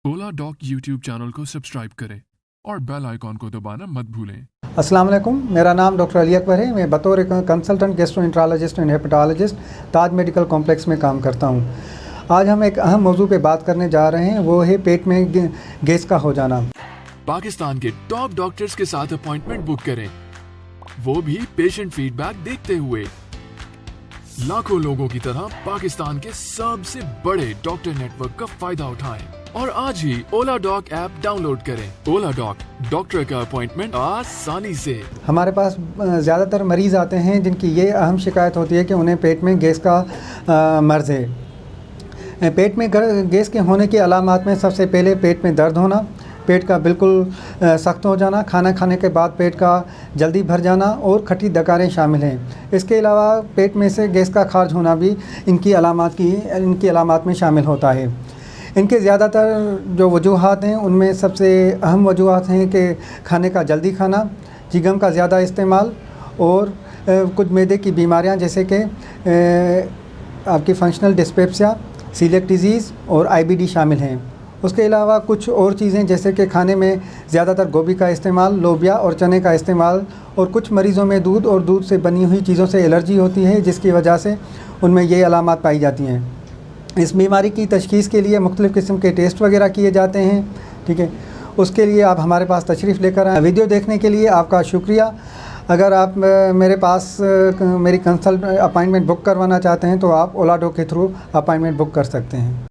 ओला dock YouTube channel को subscribe करें और बेल आइकॉन को दबाना मत भूलें। अस्सलाम वालेकुम, मेरा नाम डॉक्टर अली अकबर है। मैं बतौर consultant gastroenterologist and hepatologist Taj medical complex में काम करता हूं। आज हम एक अहम मौजू पे बात करने जा रहे हैं, वो है पेट में गैस का हो जाना। पाकिस्तान के टॉप डॉक्टर्स के साथ अपॉइंटमेंट बुक करें, वो भी पेशेंट फीडबैक देखते हुए। लाखों लोगों की तरह पाकिस्तान के सबसे बड़े डॉक्टर नेटवर्क का फायदा उठाएं और आज ही ओला डॉक ऐप डाउनलोड करें। ओला डॉक, डॉक्टर का अपॉइंटमेंट आसानी से। हमारे पास ज़्यादातर मरीज़ आते हैं जिनकी ये अहम शिकायत होती है कि उन्हें पेट में गैस का मर्ज़ है। पेट में गैस के होने की अलामात में सबसे पहले पेट में दर्द होना, पेट का बिल्कुल सख्त हो जाना, खाना खाने के बाद पेट का जल्दी भर जाना और खट्टी डकारें शामिल हैं। इसके अलावा पेट में से गैस का खारिज होना भी इनकी अलामात में शामिल होता है। इनके ज़्यादातर जो वजूहात हैं उनमें सबसे अहम वजूहात हैं कि खाने का जल्दी खाना, चिगम का ज़्यादा इस्तेमाल और कुछ मैदे की बीमारियां जैसे कि आपकी फंक्शनल डिस्पेप्सिया, सीलिएक डिजीज़ और आईबीडी शामिल हैं। उसके अलावा कुछ और चीज़ें जैसे कि खाने में ज़्यादातर गोभी का इस्तेमाल, लोबिया और चने का इस्तेमाल, और कुछ मरीज़ों में दूध और दूध से बनी हुई चीज़ों से एलर्जी होती है जिसकी वजह से उनमें ये अलामात पाई जाती हैं। इस बीमारी की तशख़ीस के लिए मुख्तलिफ़ किस्म के टेस्ट वगैरह किए जाते हैं। ठीक है, उसके लिए आप हमारे पास तशरीफ़ लेकर आएँ। वीडियो देखने के लिए आपका शुक्रिया। अगर आप मेरे पास मेरी अपॉइंटमेंट बुक करवाना चाहते हैं तो आप ओला डॉक के थ्रू अपॉइंटमेंट बुक कर सकते हैं।